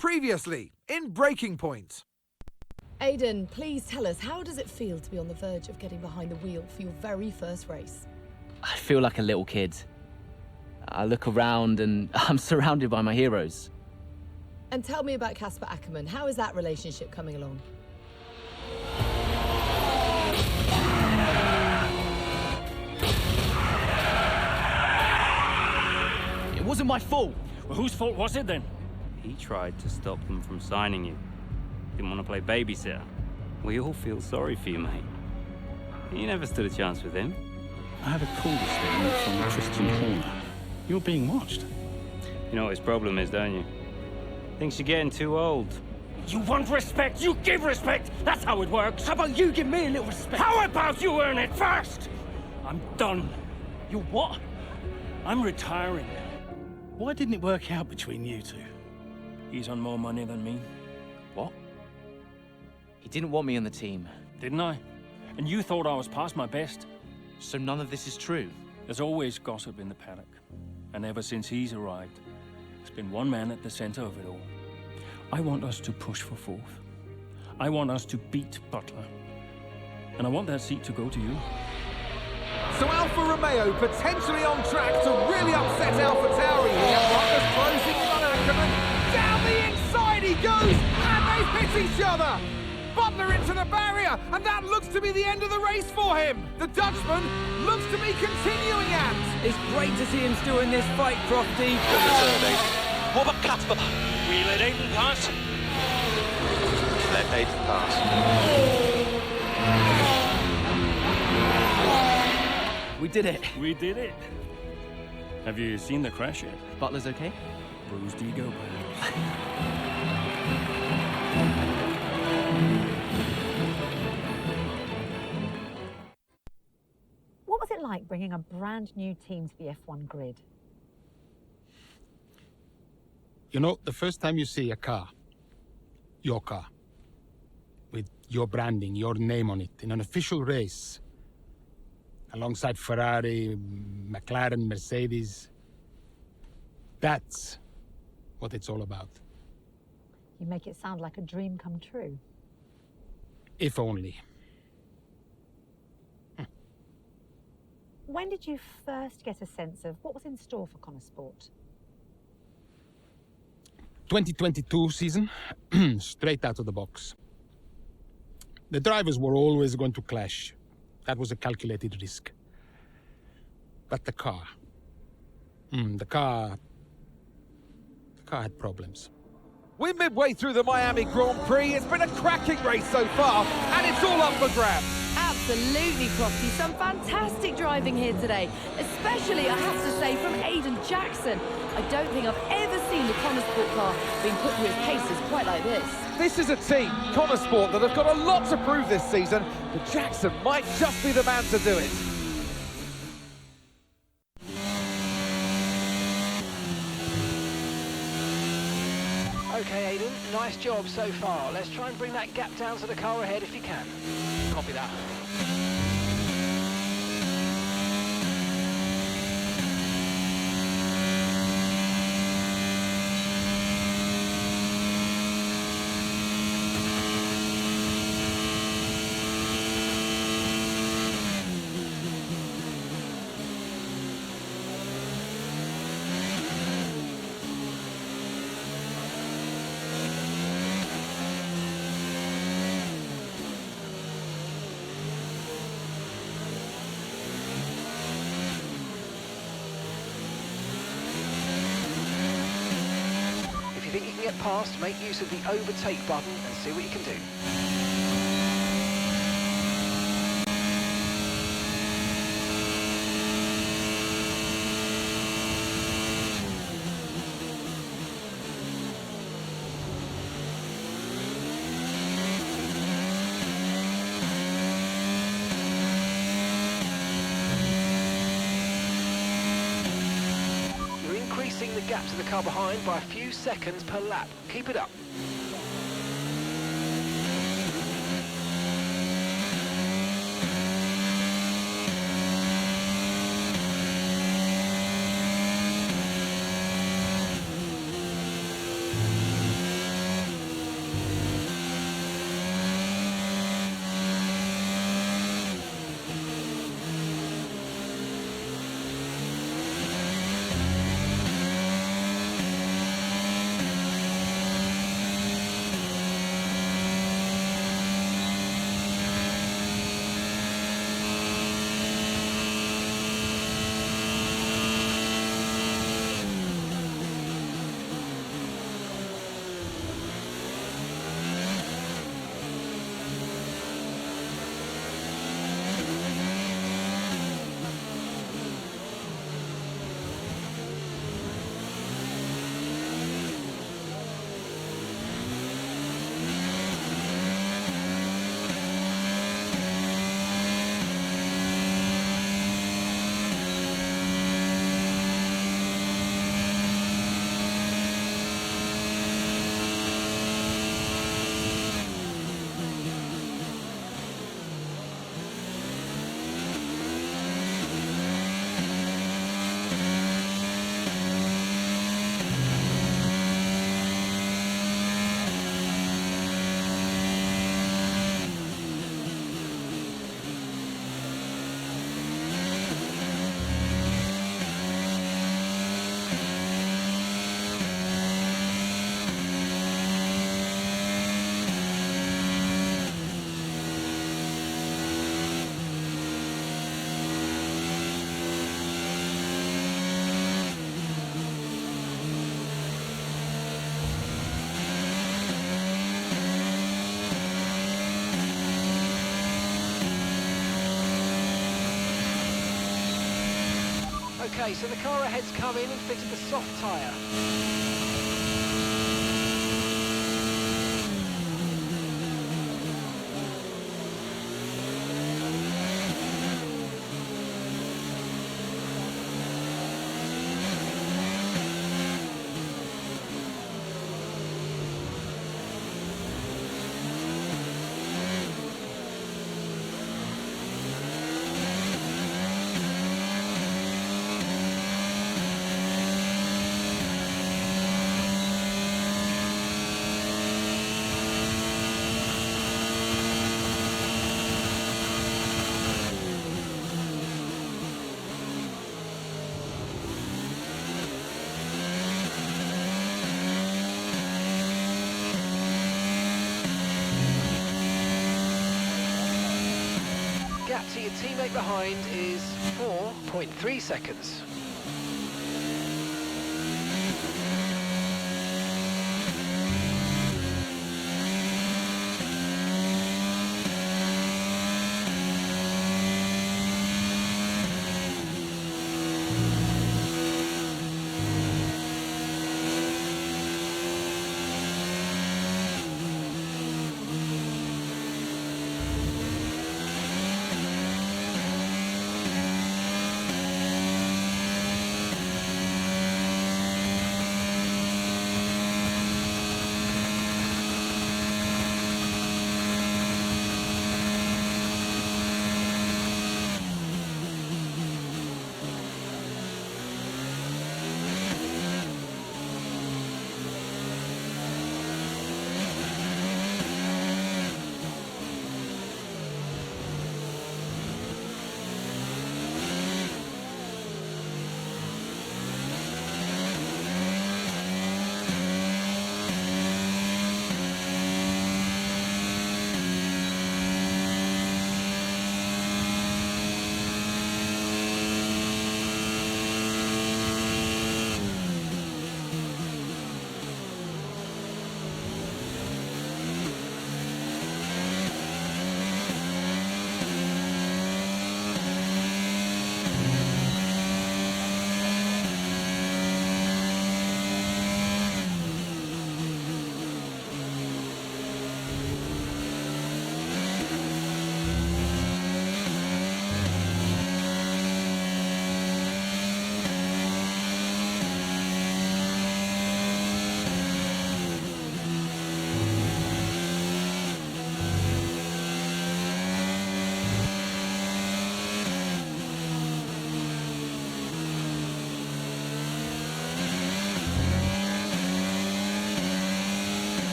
Previously, in Breaking Point. Aiden, please tell us, how does it feel to be on the verge of getting behind the wheel for your very first race? I feel like a little kid. I look around and I'm surrounded by my heroes. And tell me about Casper Ackerman. How is that relationship coming along? It wasn't my fault. Well, whose fault was it then? He tried to stop them from signing you. Didn't want to play babysitter. We all feel sorry for you, mate. You never stood a chance with him. I had a call this morning from Christian Horner. You're being watched. You know what his problem is, don't you? Thinks you're getting too old. You want respect, you give respect. That's how it works. How about you give me a little respect? How about you earn it first? I'm done. You what? I'm retiring. Why didn't it work out between you two? He's on more money than me, What? He didn't want me on the team. didn't I? And you thought I was past my best. So none of this is true. There's always gossip in the paddock. And ever since he's arrived, there's been one man at the center of it all. I want us to push for fourth. I want us to beat Butler. And I want that seat to go to you. So Alfa Romeo potentially on track to really upset AlphaTauri here. Butler's closing in on Ackerman. Down the inside he goes, and they've hit each other. Butler into the barrier, and that looks to be the end of the race for him. The Dutchman looks to be continuing at. It's great to see him still in this fight, Crofty. What about Casper? We let Aiden pass. Let Aiden pass. We did it. We did it. Have you seen the crash yet? Butler's okay? Bruised ego, perhaps. What was it like bringing a brand new team to the F1 grid? You know, the first time you see a car, your car, with your branding, your name on it, in an official race, alongside Ferrari, McLaren, Mercedes, that's what it's all about. You make it sound like a dream come true. If only. When did you first get a sense of what was in store for Connor Sport? 2022 season, straight out of the box. The drivers were always going to clash. That was a calculated risk. But the car had problems. We're midway through the Miami Grand Prix. It's been a cracking race so far, and it's all up for grabs. Absolutely, Crofty. Some fantastic driving here today, especially, I have to say, from Aiden Jackson. I don't think I've ever seen the Connor Sport car being put through its paces quite like this. This is a team, Connor Sport, that have got a lot to prove this season, but Jackson might just be the man to do it. Okay, Aiden, nice job so far. Let's try and bring that gap down to the car ahead if you can. Copy that. If you think you can get past, make use of the overtake button and see what you can do. Increasing the gap to the car behind by a few seconds per lap. Keep it up. Okay, so the car ahead's come in and fitted the soft tyre. Gap to your teammate behind is 4.3 seconds.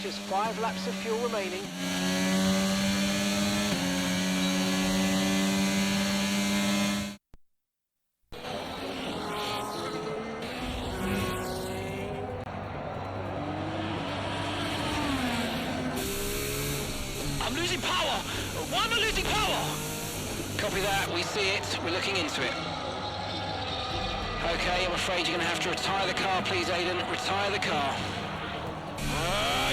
Just 5 laps of fuel remaining. I'm losing power! Why am I losing power? Copy that, we see it, we're looking into it. Okay, I'm afraid you're going to have to retire the car, please, Aiden. Retire the car.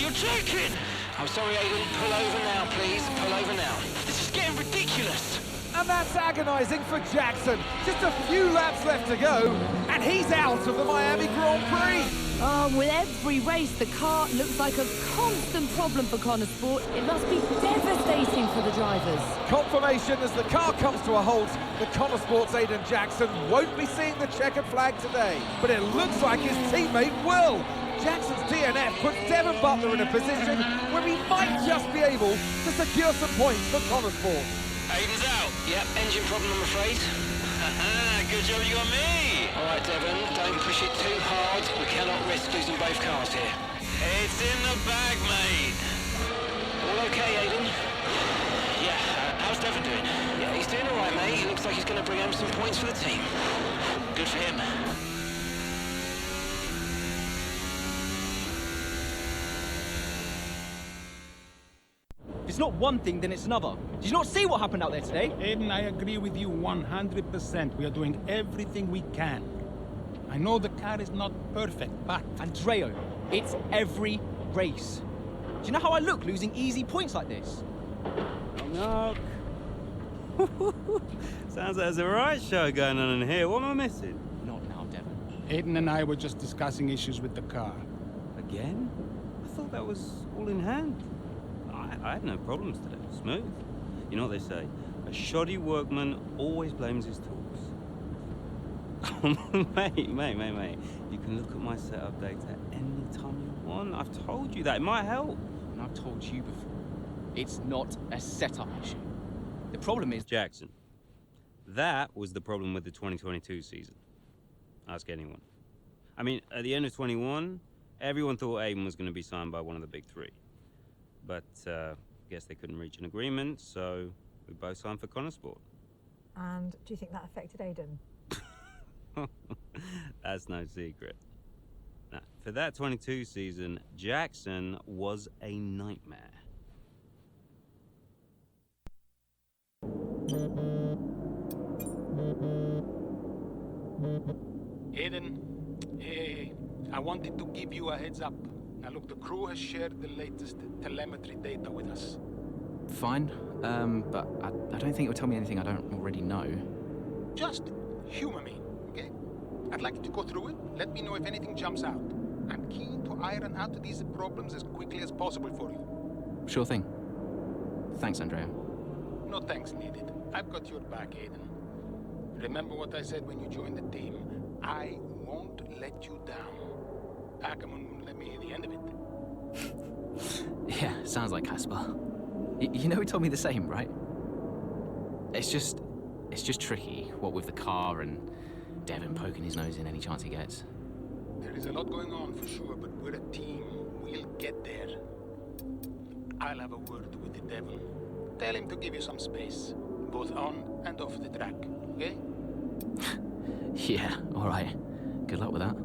You're joking! I'm sorry, Aiden. Pull over now, please. Pull over now. This is getting ridiculous. And that's agonising for Jackson. Just a few laps left to go, and he's out of the Miami Grand Prix. With every race, the car looks like a constant problem for Connor Sport. It must be devastating for the drivers. Confirmation as the car comes to a halt. The Connor Sport's Aiden Jackson won't be seeing the checkered flag today, but it looks like his teammate will. Jackson's DNF puts Devon Butler in a position where he might just be able to secure some points for Connor Sport. Aiden's out. Yep, engine problem, I'm afraid. Good job you got me. All right, Devon, don't push it too hard. We cannot risk losing both cars here. It's in the bag, mate. All okay, Aiden? Yeah, Devon doing? Yeah, he's doing all right, mate. He looks like he's going to bring home some points for the team. Good for him. If it's not one thing, then it's another. Did you not see what happened out there today? Aiden, I agree with you 100%. We are doing everything we can. I know the car is not perfect, but... Andreo, it's every race. Do you know how I look losing easy points like this? Oh, no. Sounds like there's a right show going on in here. What am I missing? Not now, Devon. Aiden and I were just discussing issues with the car. Again? I thought that was all in hand. I had no problems today. Smooth. You know what they say? A shoddy workman always blames his tools. mate. You can look at my setup data any time you want. I've told you that. It might help. And I've told you before. It's not a setup issue. The problem is... Jackson. That was the problem with the 2022 season. Ask anyone. I mean, at the end of 21, everyone thought Aiden was going to be signed by one of the big three. But, guess they couldn't reach an agreement, so we both signed for Connorsport. And do you think that affected Aiden? That's no secret. Now, for that 22 season, Jackson was a nightmare. Aiden, hey, I wanted to give you a heads up. Now look, the crew has shared the latest telemetry data with us. Fine, but I don't think it'll tell me anything I don't already know. Just humor me, okay? I'd like you to go through it. Let me know if anything jumps out. I'm keen to iron out these problems as quickly as possible for you. Sure thing. Thanks, Andrea. No thanks needed. I've got your back, Aiden. Remember what I said when you joined the team. I won't let you down. Ackerman wouldn't let me hear the end of it. Yeah, sounds like Casper. You know he told me the same, right? It's just tricky, what with the car and Devon poking his nose in any chance he gets. There is a lot going on for sure, but we're a team. We'll get there. I'll have a word with the Devon. Tell him to give you some space, both on and off the track, okay? Yeah, all right. Good luck with that.